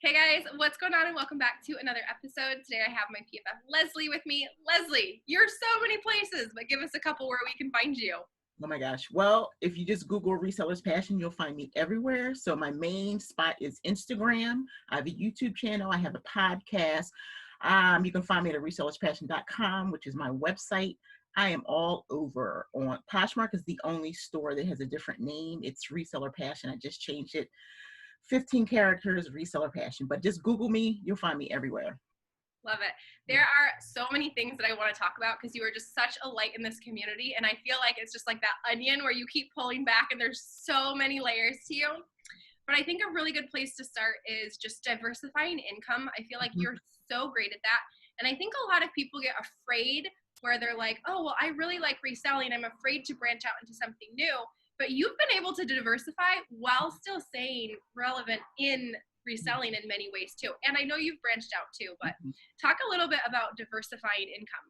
Hey guys, what's going on and welcome back to another episode. Today I have my PFF Leslie with me. Leslie, you're so many places, but give us a couple where we can find you. Oh my gosh. Well, if you just Google Resellers Passion, you'll find me everywhere. So my main spot is Instagram. I have a YouTube channel. I have a podcast. You can find me at resellerspassion.com, which is my website. I am all over. On Poshmark is the only store that has a different name. It's Reseller Passion. I just changed it. 15 characters, Reseller Passion. But just Google me. You'll find me everywhere. Love it. There are so many things that I want to talk about because you are just such a light in this community. And I feel like it's just like that onion where you keep pulling back and there's so many layers to you. But I think a really good place to start is just diversifying income. I feel like you're so great at that. And I think a lot of people get afraid where they're like, oh, well, I really like reselling. I'm afraid to branch out into something new. But you've been able to diversify while still staying relevant in reselling in many ways too. And I know you've branched out too, but talk a little bit about diversifying income.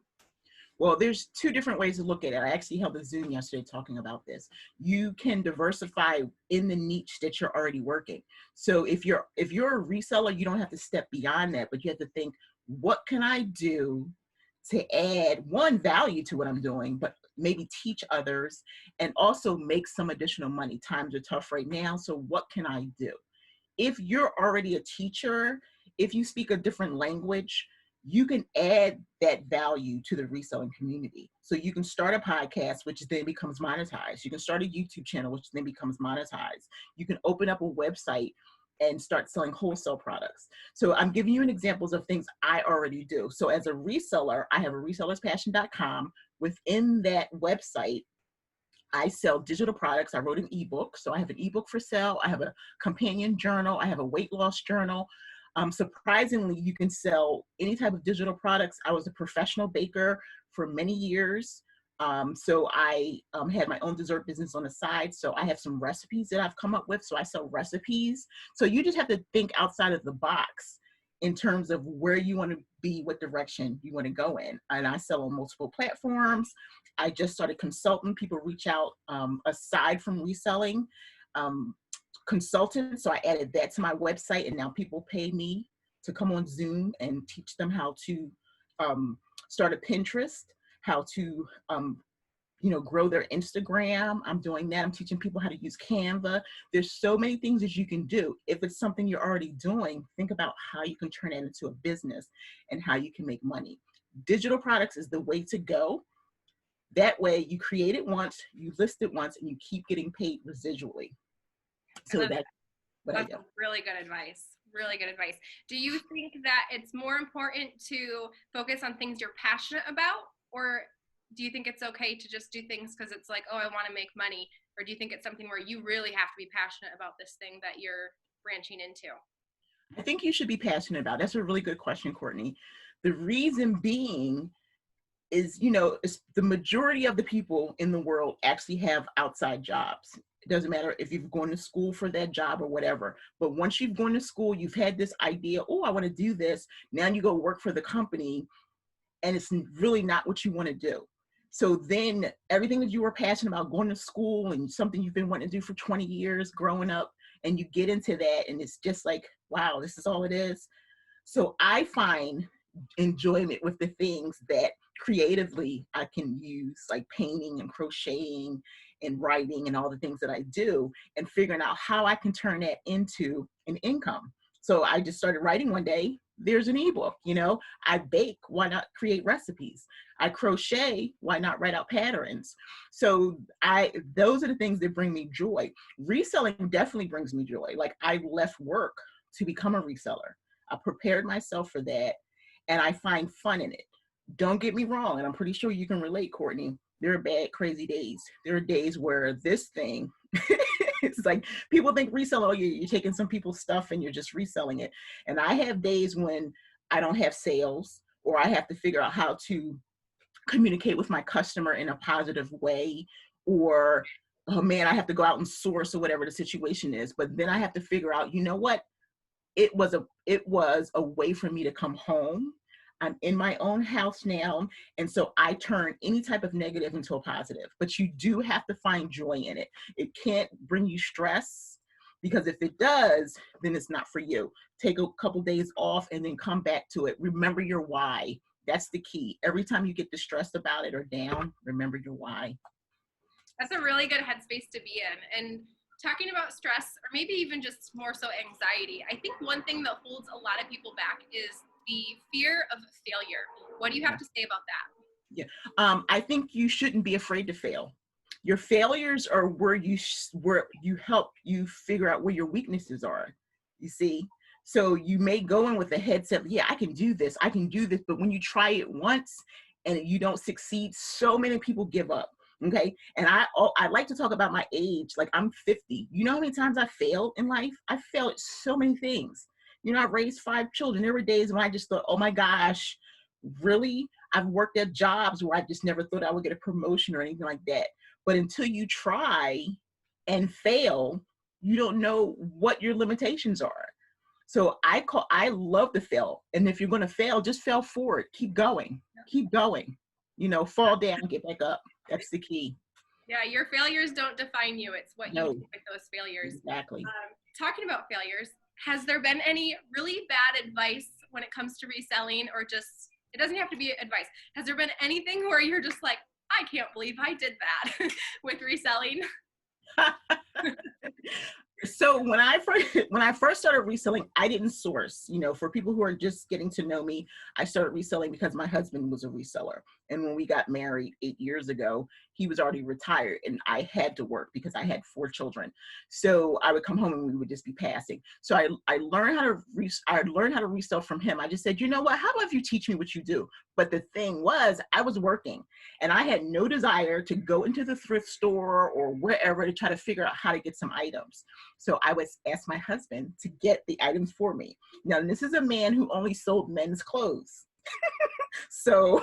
Well, there's two different ways to look at it. I actually held a Zoom yesterday talking about this. You can diversify in the niche that you're already working. So if you're a reseller, you don't have to step beyond that, but you have to think, what can I do to add one value to what I'm doing, but maybe teach others and also make some additional money. Times are tough right now. So what can I do? If you're already a teacher, if you speak a different language, you can add that value to the reselling community. So you can start a podcast, which then becomes monetized. You can start a YouTube channel, which then becomes monetized. You can open up a website and start selling wholesale products. So I'm giving you an examples of things I already do. So as a reseller, I have a resellerspassion.com. Within that website, I sell digital products. I wrote an ebook. So I have an ebook for sale. I have a companion journal. I have a weight loss journal. Surprisingly, you can sell any type of digital products. I was a professional baker for many years. So I had my own dessert business on the side. So I have some recipes that I've come up with. So I sell recipes. So you just have to think outside of the box in terms of where you want to be, what direction you want to go in. And I sell on multiple platforms. I just started consulting. People reach out aside from reselling. Consultant. So I added that to my website, and now people pay me to come on Zoom and teach them how to start a Pinterest, how to grow their Instagram. I'm doing that. I'm teaching people how to use Canva. There's so many things that you can do. If it's something you're already doing, think about how you can turn it into a business and how you can make money. Digital products is the way to go. That way you create it once, you list it once, and you keep getting paid residually. So that's what I do. Really good advice. Really good advice. Do you think that it's more important to focus on things you're passionate about, or do you think it's okay to just do things because it's like, oh, I want to make money? Or do you think it's something where you really have to be passionate about this thing that you're branching into? I think you should be passionate about it. That's a really good question, Courtney. The reason being is, it's the majority of the people in the world actually have outside jobs. It doesn't matter if you've gone to school for that job or whatever, but once you've gone to school, you've had this idea, oh, I want to do this. Now you go work for the company and it's really not what you want to do. So then everything that you were passionate about, going to school and something you've been wanting to do for 20 years growing up, and you get into that and it's just like, wow, this is all it is. So I find enjoyment with the things that creatively I can use, like painting and crocheting and writing and all the things that I do, and figuring out how I can turn that into an income. So I just started writing one day. There's an ebook, I bake, why not create recipes? I crochet, why not write out patterns? So those are the things that bring me joy. Reselling definitely brings me joy. Like, I left work to become a reseller. I prepared myself for that, and I find fun in it. Don't get me wrong, and I'm pretty sure you can relate, Courtney. There are bad, crazy days. There are days where this thing, it's like people think reselling, oh, you're taking some people's stuff and you're just reselling it. And I have days when I don't have sales, or I have to figure out how to communicate with my customer in a positive way, or, oh man, I have to go out and source, or whatever the situation is. But then I have to figure out, you know what? It was a way for me to come home. I'm in my own house now. And so I turn any type of negative into a positive, but you do have to find joy in it. It can't bring you stress. Because if it does, then it's not for you. Take a couple days off and then come back to it. Remember your why. That's the key. Every time you get distressed about it or down, remember your why. That's a really good headspace to be in. And talking about stress, or maybe even just more so anxiety, I think one thing that holds a lot of people back is the fear of failure. What do you have to say about that? I think you shouldn't be afraid to fail. Your failures are where where you help you figure out where your weaknesses are. You see, so you may go in with a headset, yeah, I can do this, I can do this, but when you try it once and you don't succeed, so many people give up. Okay, and I like to talk about my age. Like, I'm 50. You know how many times I failed in life? I failed at so many things. You know, I raised 5 children. There were days when I just thought, oh my gosh, really? I've worked at jobs where I just never thought I would get a promotion or anything like that. But until you try and fail, you don't know what your limitations are. So I love to fail. And if you're going to fail, just fail forward. Keep going. Keep going. You know, fall down, get back up. That's the key. Yeah, your failures don't define you. It's what you do with those failures. Exactly. Talking about failures, has there been any really bad advice when it comes to reselling, or just, it doesn't have to be advice. Has there been anything where you're just like, I can't believe I did that with reselling? So when I first started reselling, I didn't source. You know, for people who are just getting to know me, I started reselling because my husband was a reseller. And when we got married 8 years ago, he was already retired and I had to work because I had 4 children. So I would come home and we would just be passing. So I learned how to resell from him. I just said, you know what, how about if you teach me what you do? But the thing was, I was working and I had no desire to go into the thrift store or wherever to try to figure out how to get some items. So I would ask my husband to get the items for me. Now, this is a man who only sold men's clothes. So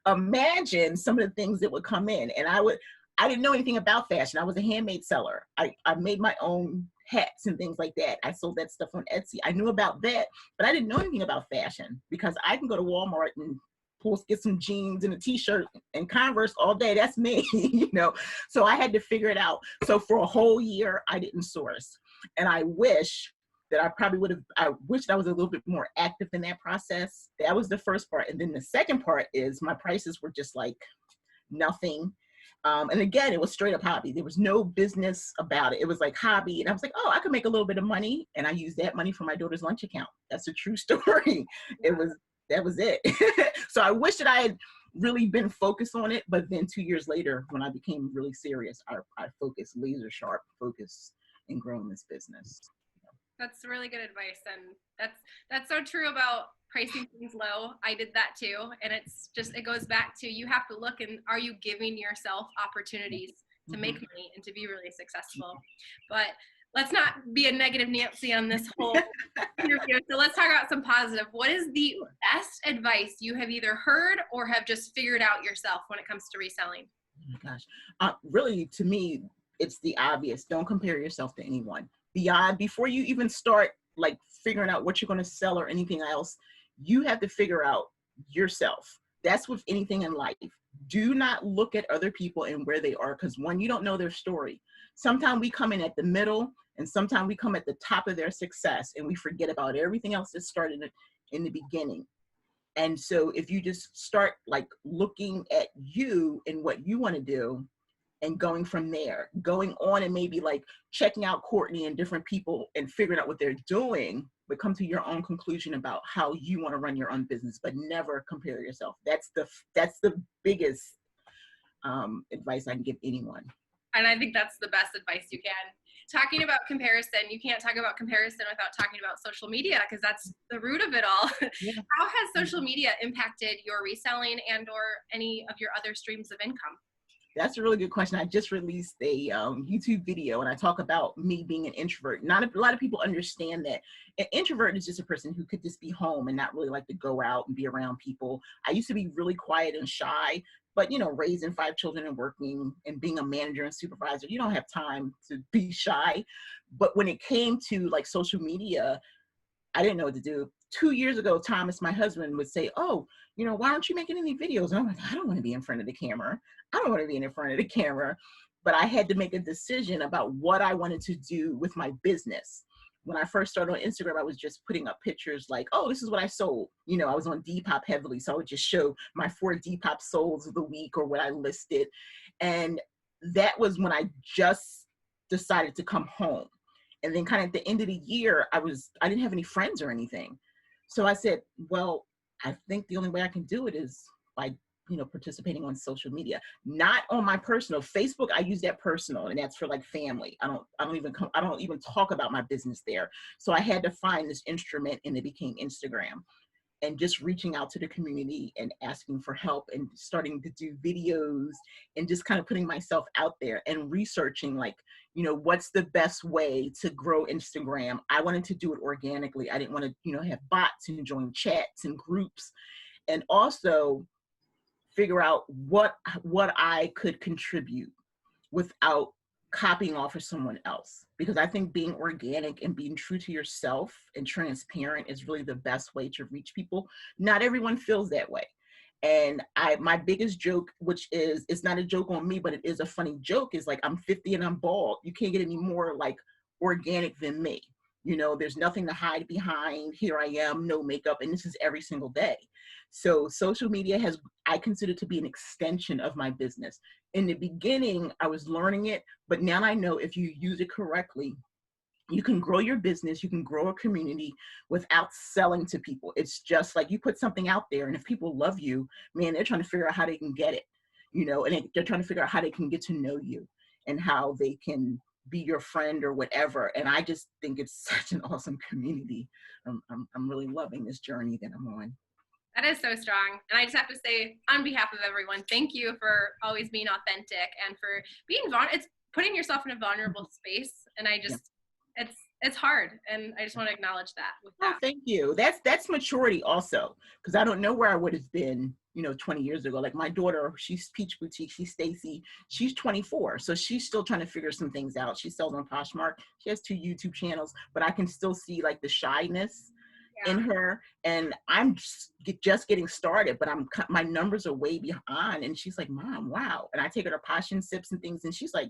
imagine some of the things that would come in. And I didn't know anything about fashion. I was a handmade seller. I made my own hats and things like that. I sold that stuff on Etsy. I knew about that, but I didn't know anything about fashion because I can go to Walmart and get some jeans and a t-shirt and Converse all day. That's me, you know? So I had to figure it out. So for a whole year, I didn't source. And I wish that I wished I was a little bit more active in that process. That was the first part. And then the second part is my prices were just like nothing. And again, it was straight up hobby. There was no business about it. It was like hobby. And I was like, oh, I could make a little bit of money. And I used that money for my daughter's lunch account. That's a true story. That was it. So I wish that I had really been focused on it. But then 2 years later, when I became really serious, I focused, laser sharp focus in growing this business. That's really good advice. And that's so true about pricing things low. I did that too. And it goes back to, you have to look, and are you giving yourself opportunities to make money and to be really successful? But let's not be a negative Nancy on this whole interview. So let's talk about some positive. What is the best advice you have either heard or have just figured out yourself when it comes to reselling? Oh my gosh. Really, to me, it's the obvious. Don't compare yourself to anyone. Before you even start like figuring out what you're going to sell or anything else, you have to figure out yourself. That's with anything in life. Do not look at other people and where they are, because one, you don't know their story. Sometimes we come in at the middle, and sometimes we come at the top of their success, and we forget about everything else that started in the beginning. And so if you just start like looking at you and what you want to do, and going from there, going on and maybe like checking out Courtney and different people and figuring out what they're doing, but come to your own conclusion about how you want to run your own business, but never compare yourself. That's the biggest advice I can give anyone. And I think that's the best advice you can. Talking about comparison, you can't talk about comparison without talking about social media, because that's the root of it all. Yeah. How has social media impacted your reselling and or any of your other streams of income? That's a really good question. I just released a YouTube video and I talk about me being an introvert. Not a lot of people understand that an introvert is just a person who could just be home and not really like to go out and be around people. I used to be really quiet and shy, but you know, raising 5 children and working and being a manager and supervisor, you don't have time to be shy. But when it came to like social media, I didn't know what to do. 2 years ago, Thomas, my husband, would say, oh, you know, why aren't you making any videos? And I'm like, I don't want to be in front of the camera. I don't want to be in front of the camera. but I had to make a decision about what I wanted to do with my business. When I first started on Instagram, I was just putting up pictures like, oh, this is what I sold. You know, I was on Depop heavily, so I would just show my 4 Depop solds of the week or what I listed. And that was when I just decided to come home. And then kind of at the end of the year, I didn't have any friends or anything. So I said, well, I think the only way I can do it is by, you know, participating on social media, not on my personal Facebook. I use that personal, and that's for like family. I don't even talk about my business there. So I had to find this instrument, and it became Instagram, and just reaching out to the community and asking for help and starting to do videos and just kind of putting myself out there and researching, like, you know, what's the best way to grow Instagram. I wanted to do it organically. I didn't want to, you know, have bots and join chats and groups, and also figure out what I could contribute without copying off of someone else. Because I think being organic and being true to yourself and transparent is really the best way to reach people. Not everyone feels that way. And my biggest joke, which is, it's not a joke on me, but it is a funny joke, is like, I'm 50 and I'm bald. You can't get any more like organic than me. You know, there's nothing to hide behind. Here I am, no makeup, and this is every single day. So social media I consider to be an extension of my business. In the beginning, I was learning it, but now I know if you use it correctly, you can grow your business, you can grow a community without selling to people. It's just like you put something out there, and if people love you, man, they're trying to figure out how they can get it, you know, and they're trying to figure out how they can get to know you and how they can be your friend or whatever. And I just think it's such an awesome community. I'm really loving this journey that I'm on. That is so strong. And I just have to say, on behalf of everyone, thank you for always being authentic and for being vulnerable. It's putting yourself in a vulnerable space. And I just, it's hard. And I just want to acknowledge that with that. Oh, thank you. That's maturity also, because I don't know where I would have been, you know, 20 years ago. Like my daughter, she's Peach Boutique, she's Stacy, she's 24. So she's still trying to figure some things out. She sells on Poshmark. She has 2 YouTube channels, but I can still see like the shyness in her, and I'm just getting started, but my numbers are way behind. And she's like, Mom, wow. And I take her to Posh and Sips and things, and she's like,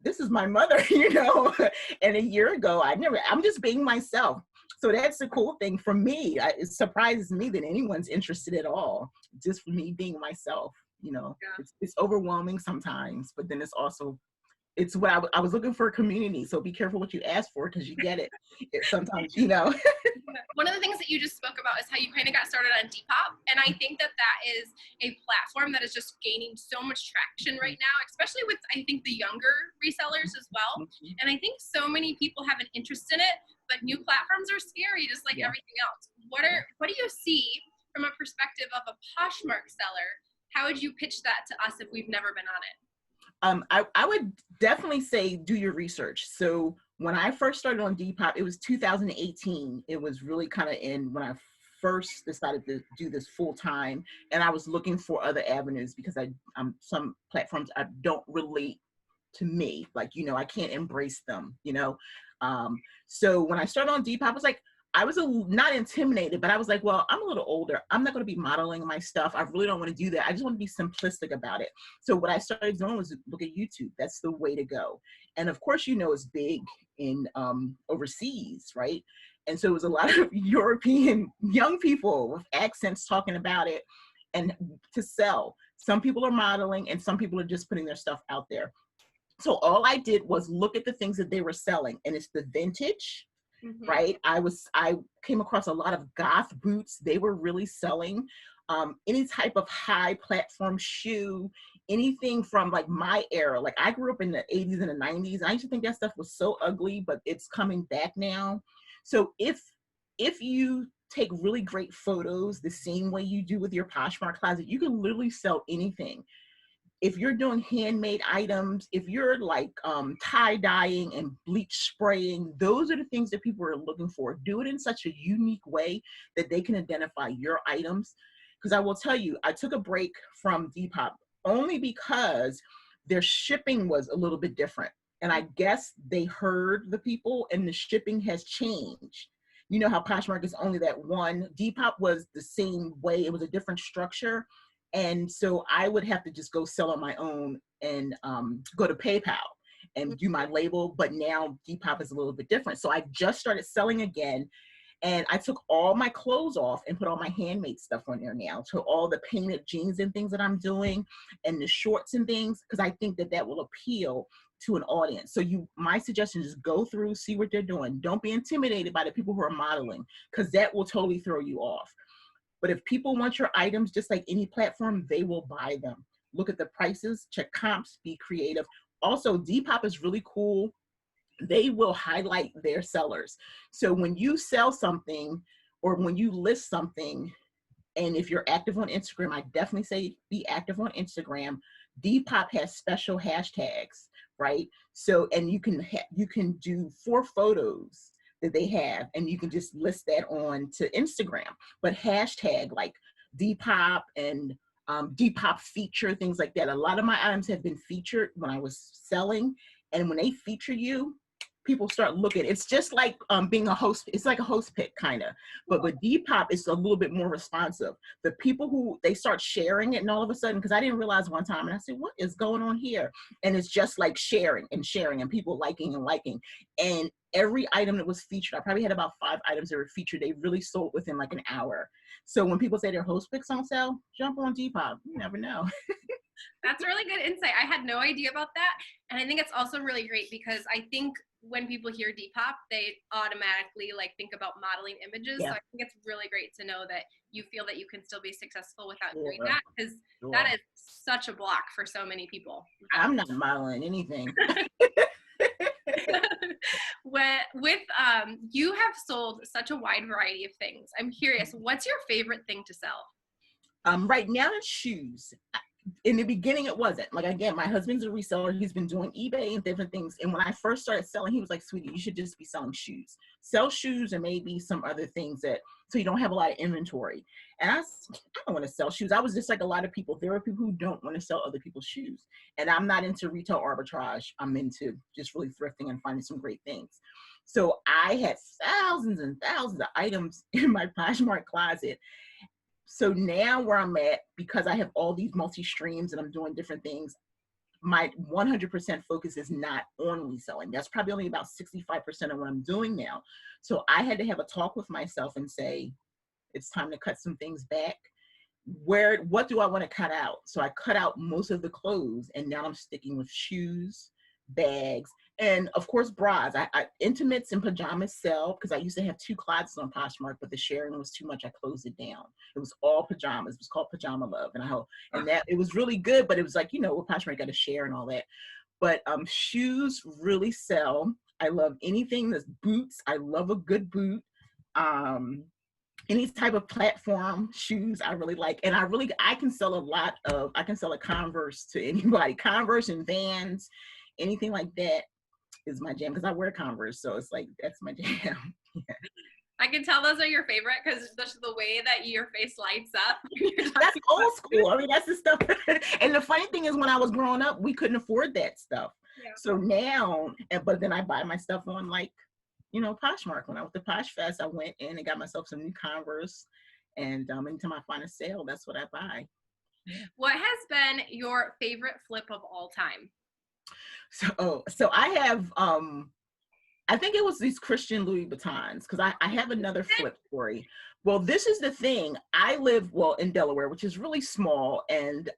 this is my mother, you know. And a year ago, I'm just being myself. So that's the cool thing for me. It surprises me that anyone's interested at all, just for me being myself, you know. It's overwhelming sometimes, but then it's what I was looking for, a community. So be careful what you ask for, because you get it sometimes, you know. One of the things that you just spoke about is how you kind of got started on Depop. And I think that is a platform that is just gaining so much traction right now, especially with, I think, the younger resellers as well. And I think so many people have an interest in it, but new platforms are scary, just like everything else. What do you see from a perspective of a Poshmark seller? How would you pitch that to us if we've never been on it? I would definitely say do your research. So when I first started on Depop, it was 2018. It was really kind of when I first decided to do this full time, and I was looking for other avenues because some platforms I don't relate to me. Like, you know, I can't embrace them, you know. So when I started on Depop, I was not intimidated, but I was like, well, I'm a little older. I'm not going to be modeling my stuff. I really don't want to do that. I just want to be simplistic about it. So what I started doing was look at YouTube. That's the way to go. And of course, you know, it's big in overseas, right? And so it was a lot of European young people with accents talking about it and to sell. Some people are modeling and some people are just putting their stuff out there. So all I did was look at the things that they were selling, and it's the vintage. Right. I came across a lot of goth boots. They were really selling any type of high platform shoe, anything from like my era. Like I grew up in the 80s and the 90s. I used to think that stuff was so ugly, but it's coming back now. So if you take really great photos the same way you do with your Poshmark closet, you can literally sell anything. If you're doing handmade items, if you're like tie-dyeing and bleach spraying, those are the things that people are looking for. Do it in such a unique way that they can identify your items. Because I will tell you, I took a break from Depop only because their shipping was a little bit different. And I guess they heard the people, and the shipping has changed. You know how Poshmark is only that one. Depop was the same way. It was a different structure. And so I would have to just go sell on my own and go to PayPal and do my label. But now Depop is a little bit different. So I just started selling again. And I took all my clothes off and put all my handmade stuff on there now. So all the painted jeans and things that I'm doing and the shorts and things, because I think that that will appeal to an audience. So my suggestion is go through, see what they're doing. Don't be intimidated by the people who are modeling, because that will totally throw you off. But if people want your items, just like any platform, they will buy them. Look at the prices, check comps, be creative. Also, Depop is really cool. They will highlight their sellers. So when you sell something or when you list something, and if you're active on Instagram, I definitely say be active on Instagram. Depop has special hashtags, right? So, and you can do 4 photos that they have, and you can just list that on to Instagram. But hashtag like Depop and Depop feature, things like that. A lot of my items have been featured when I was selling, and when they feature you, people start looking. It's just like being a host. It's like a host pick kind of, but with Depop, it's a little bit more responsive. The people who they start sharing it, and all of a sudden, because I didn't realize one time, and I said, what is going on here? And it's just like sharing and people liking and liking. And every item that was featured, I probably had about 5 items that were featured. They really sold within like an hour. So when people say their host picks on sale, jump on Depop. You never know. That's a really good insight. I had no idea about that. And I think it's also really great because I think when people hear Depop, they automatically like think about modeling images. Yeah. So I think it's really great to know that you feel that you can still be successful without Sure. doing that, because that is such a block for so many people. I'm not modeling anything. With you have sold such a wide variety of things. I'm curious, what's your favorite thing to sell? Right now it's shoes. In the beginning, it wasn't. Like, again, my husband's a reseller. He's been doing eBay and different things. And when I first started selling, he was like, sweetie, you should just be selling shoes. Sell shoes and maybe some other things so you don't have a lot of inventory. And I don't want to sell shoes. I was just like a lot of people. There are people who don't want to sell other people's shoes. And I'm not into retail arbitrage. I'm into just really thrifting and finding some great things. So I had thousands and thousands of items in my Poshmark closet. So now where I'm at, because I have all these multi-streams and I'm doing different things, my 100% focus is not on reselling. That's probably only about 65% of what I'm doing now. So I had to have a talk with myself and say, it's time to cut some things back. What do I want to cut out? So I cut out most of the clothes, and now I'm sticking with shoes, bags, and of course bras. I intimates and pajamas sell, because I used to have 2 closets on Poshmark, but the sharing was too much. I closed it down. It was all pajamas. It was called Pajama Love, and that it was really good, but it was like, with Poshmark, got to share and all that. But shoes really sell. I love anything that's boots. I love a good boot. Any type of platform shoes I really like. And I can sell a Converse to anybody. Converse and Vans, anything like that is my jam, because I wear Converse. So it's like, that's my jam. Yeah. I can tell those are your favorite because just the way that your face lights up. That's old school. I mean, that's the stuff. And the funny thing is, when I was growing up, we couldn't afford that stuff. Yeah. So now, but then I buy my stuff on Poshmark. When I went to Posh Fest, I went in and got myself some new Converse, and anytime I find a sale, that's what I buy. What has been your favorite flip of all time? So I have, I think it was these Christian Louis Vuittons, because I have another flip story. Well, this is the thing. I live, in Delaware, which is really small. And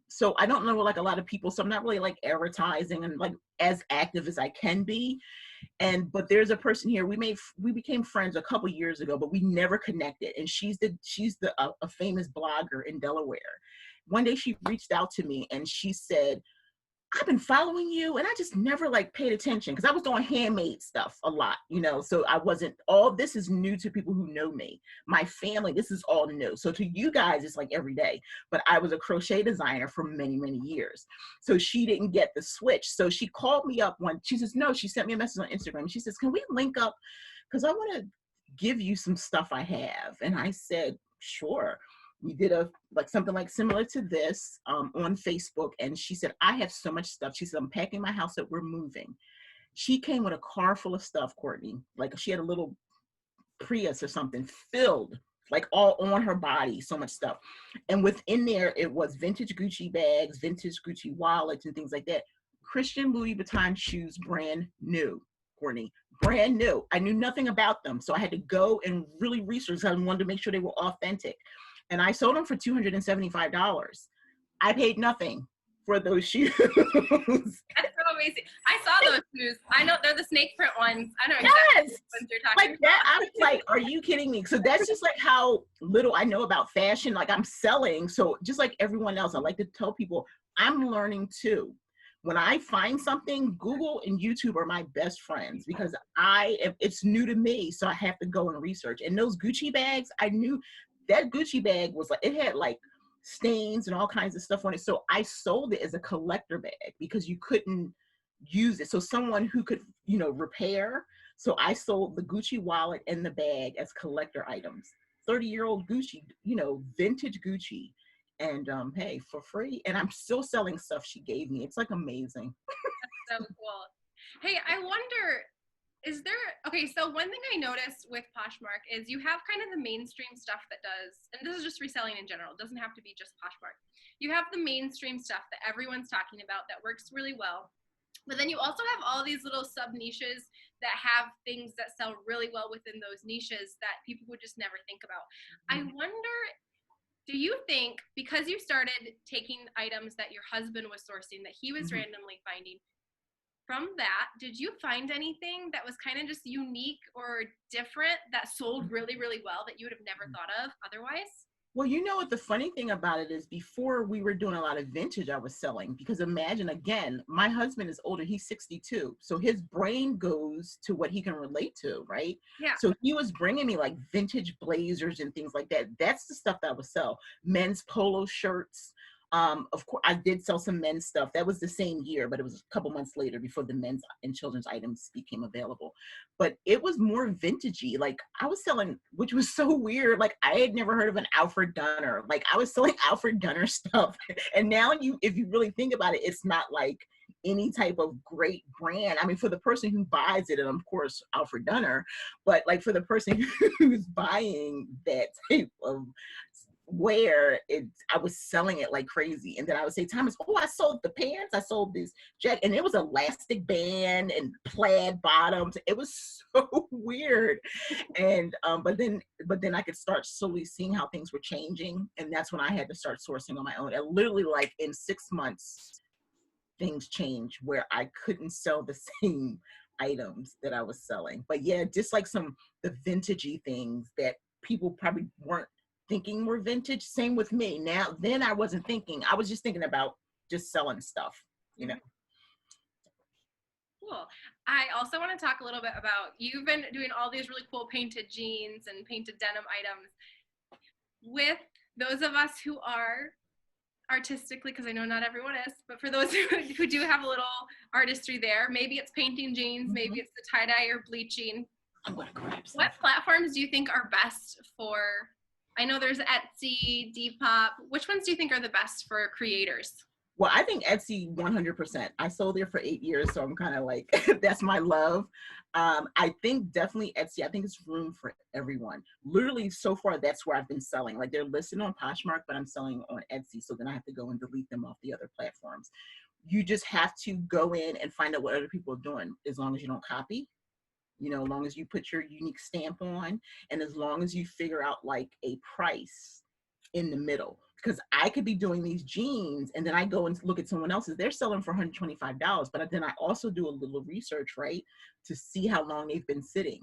so I don't know like a lot of people, so I'm not really like advertising and like as active as I can be. But there's a person here, we became friends a couple years ago, but we never connected. And she's a famous blogger in Delaware. One day she reached out to me and she said, I've been following you, and I just never like paid attention because I was doing handmade stuff a lot, so all this is new to people who know me. My family, this is all new. So to you guys, it's like every day, but I was a crochet designer for many, many years. So she didn't get the switch. So she called me up she says, no, she sent me a message on Instagram. She says, can we link up? Because I want to give you some stuff I have. And I said, sure. We did something like similar to this on Facebook. And she said, I have so much stuff. She said, I'm packing my house up. We're moving. She came with a car full of stuff, Courtney. Like she had a little Prius or something filled like all on her body, so much stuff. And within there, it was vintage Gucci bags, vintage Gucci wallets, and things like that. Christian Louis Vuitton shoes, brand new, Courtney, brand new. I knew nothing about them, so I had to go and really research. I wanted to make sure they were authentic, and I sold them for $275. I paid nothing for those shoes. That's so amazing. I saw those shoes. I know they're the snake print ones. I know exactly Yes, what ones you're talking like about. that. I was like, are you kidding me? So that's just like how little I know about fashion. Like I'm selling. So just like everyone else, I like to tell people I'm learning too. When I find something, Google and YouTube are my best friends because it's new to me. So I have to go and research. And those Gucci bags, I knew that Gucci bag was like, it had like stains and all kinds of stuff on it. So I sold it as a collector bag because you couldn't use it. So someone who could, repair. So I sold the Gucci wallet and the bag as collector items. 30-year-old Gucci, vintage Gucci. And hey, for free. And I'm still selling stuff she gave me. It's like amazing. So cool. Hey, I wonder, so one thing I noticed with Poshmark is you have kind of the mainstream stuff that does, and this is just reselling in general, it doesn't have to be just Poshmark. You have the mainstream stuff that everyone's talking about that works really well. But then you also have all these little sub niches that have things that sell really well within those niches that people would just never think about. I wonder, do you think because you started taking items that your husband was sourcing, that he was randomly finding, from that, did you find anything that was kind of just unique or different that sold really, really well that you would have never thought of otherwise? Well, what the funny thing about it is before we were doing a lot of vintage, I was selling because imagine again, my husband is older, he's 62. So his brain goes to what he can relate to, right? Yeah. So he was bringing me like vintage blazers and things like that. That's the stuff that I would sell. Men's polo shirts. Of course, I did sell some men's stuff. That was the same year, but it was a couple months later before the men's and children's items became available. But it was more vintagey. Like I was selling, which was so weird. Like I had never heard of an Alfred Dunner. Like I was selling Alfred Dunner stuff. And now if you really think about it, it's not like any type of great brand. I mean, for the person who buys it, and of course, Alfred Dunner, but like for the person who's buying that type of where I was selling it like crazy. And then I would say, Thomas, oh, I sold the pants, I sold this jacket, and it was elastic band and plaid bottoms. It was so weird. And but then I could start slowly seeing how things were changing. And that's when I had to start sourcing on my own. And literally like in 6 months, things changed where I couldn't sell the same items that I was selling. But yeah, just like the vintagey things that people probably weren't thinking were vintage. Same with me. Then I wasn't thinking. I was just thinking about just selling stuff, Cool. I also want to talk a little bit about, you've been doing all these really cool painted jeans and painted denim items. With those of us who are artistically, because I know not everyone is, but for those who do have a little artistry there, maybe it's painting jeans, maybe it's the tie-dye or bleaching. I'm gonna grab some. What platforms do you think are best for, I know there's Etsy, Depop. Which ones do you think are the best for creators? Well, I think Etsy 100%. I sold there for 8 years, so I'm kind of like, that's my love. I think definitely Etsy, I think it's room for everyone. Literally, so far, that's where I've been selling. Like they're listed on Poshmark, but I'm selling on Etsy, so then I have to go and delete them off the other platforms. You just have to go in and find out what other people are doing, as long as you don't copy. As long as you put your unique stamp on, and as long as you figure out like a price in the middle. Because I could be doing these jeans and then I go and look at someone else's, they're selling for $125, but then I also do a little research, right, to see how long they've been sitting,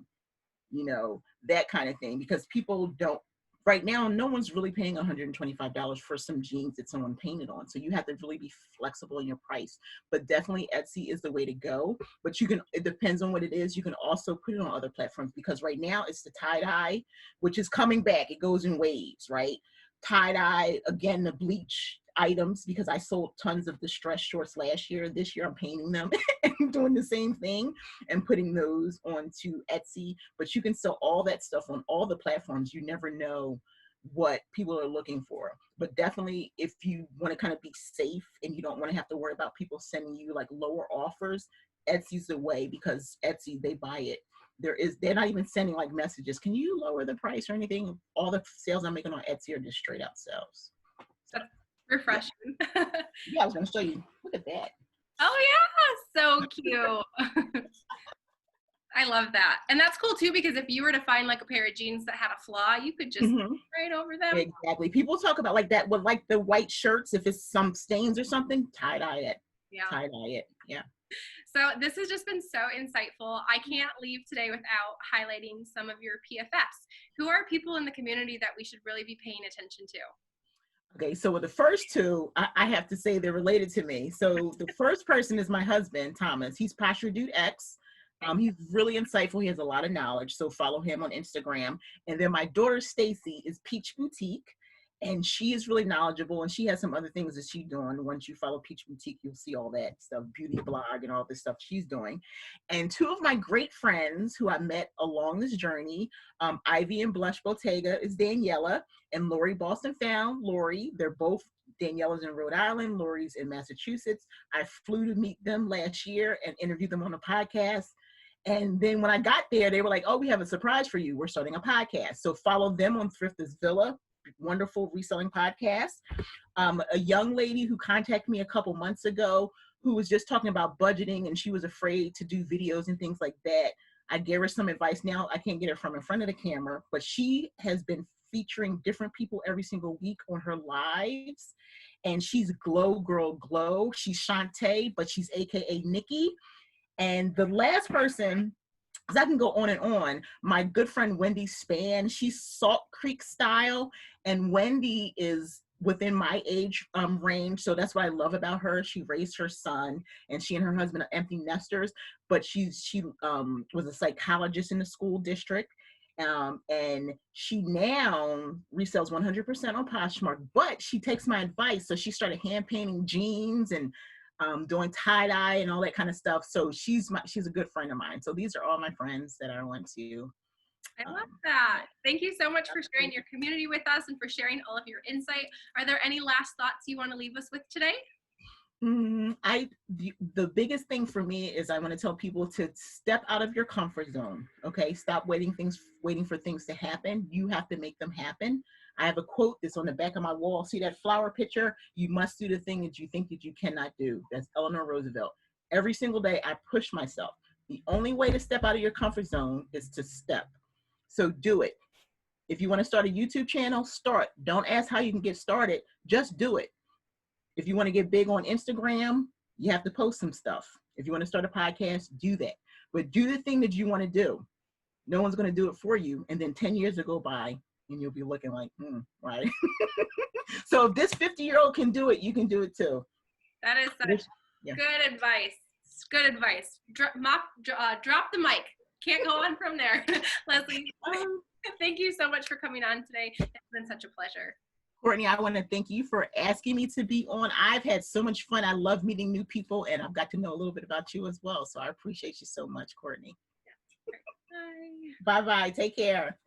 that kind of thing. Because people don't, right now, no one's really paying $125 for some jeans that someone painted on. So you have to really be flexible in your price. But definitely Etsy is the way to go. But it depends on what it is. You can also put it on other platforms because right now it's the tie-dye, which is coming back. It goes in waves, right? Tie-dye, again, the bleach items, because I sold tons of distressed shorts last year. This year I'm painting them and doing the same thing and putting those onto Etsy. But you can sell all that stuff on all the platforms. You never know what people are looking for. But definitely if you want to kind of be safe and you don't want to have to worry about people sending you like lower offers, Etsy's the way, because Etsy, they buy it they're not even sending like messages. Can you lower the price or anything? All the sales I'm making on Etsy are just straight out sales. So, That's refreshing. yeah, I was going to show you. Look at that. Oh yeah, so cute. I love that. And that's cool too, because if you were to find like a pair of jeans that had a flaw, you could just right over them. Exactly. People talk about like that with like the white shirts, if it's some stains or something, tie-dye it. Yeah. Tie-dye it. Yeah. So this has just been so insightful. I can't leave today without highlighting some of your PFFs. Who are people in the community that we should really be paying attention to? Okay, so with the first two, I have to say they're related to me. So the first person is my husband, Thomas. He's Posture Dude X. He's really insightful. He has a lot of knowledge. So follow him on Instagram. And then my daughter, Stacy, is Peach Boutique. And she is really knowledgeable. And she has some other things that she's doing. Once you follow Peach Boutique, you'll see all that stuff, beauty blog and all this stuff she's doing. And two of my great friends who I met along this journey, Ivy and Blush Bottega, is Daniela, and Lori Boston Found. Lori, they're both, Daniela's in Rhode Island, Lori's in Massachusetts. I flew to meet them last year and interviewed them on a podcast. And then when I got there, they were like, oh, we have a surprise for you. We're starting a podcast. So follow them on Thrifters Villa, wonderful reselling podcast. A young lady who contacted me a couple months ago who was just talking about budgeting, and she was afraid to do videos and things like that. I gave her some advice. Now I can't get her from in front of the camera, but she has been featuring different people every single week on her lives. And she's Glow Girl Glow. She's Shantae, but she's AKA Nikki. And the last person, because I can go on and on, my good friend Wendy Span, she's Salt Creek style, and Wendy is within my age range, so that's what I love about her. She raised her son, and she and her husband are empty nesters, but she was a psychologist in the school district, and she now resells 100% on Poshmark, but she takes my advice, so she started hand painting jeans and doing tie-dye and all that kind of stuff. So she's a good friend of mine. So these are all my friends that I went to. I love that. Thank you so much for sharing your community with us and for sharing all of your insight. Are there any last thoughts you want to leave us with today? The biggest thing for me is I want to tell people to step out of your comfort zone. Okay, stop waiting for things to happen. You have to make them happen. I have a quote that's on the back of my wall. See that flower picture? You must do the thing that you think that you cannot do. That's Eleanor Roosevelt. Every single day I push myself. The only way to step out of your comfort zone is to step. So do it. If you want to start a YouTube channel, start. Don't ask how you can get started. Just do it. If you want to get big on Instagram, you have to post some stuff. If you want to start a podcast, do that. But do the thing that you want to do. No one's going to do it for you. And then 10 years will go by and you'll be looking like, right? So if this 50-year-old can do it, you can do it too. That is such good advice. Good advice. Drop the mic. Can't go on from there. Leslie, thank you so much for coming on today. It's been such a pleasure. Courtney, I want to thank you for asking me to be on. I've had so much fun. I love meeting new people, and I've got to know a little bit about you as well. So I appreciate you so much, Courtney. Bye. Bye-bye. Take care.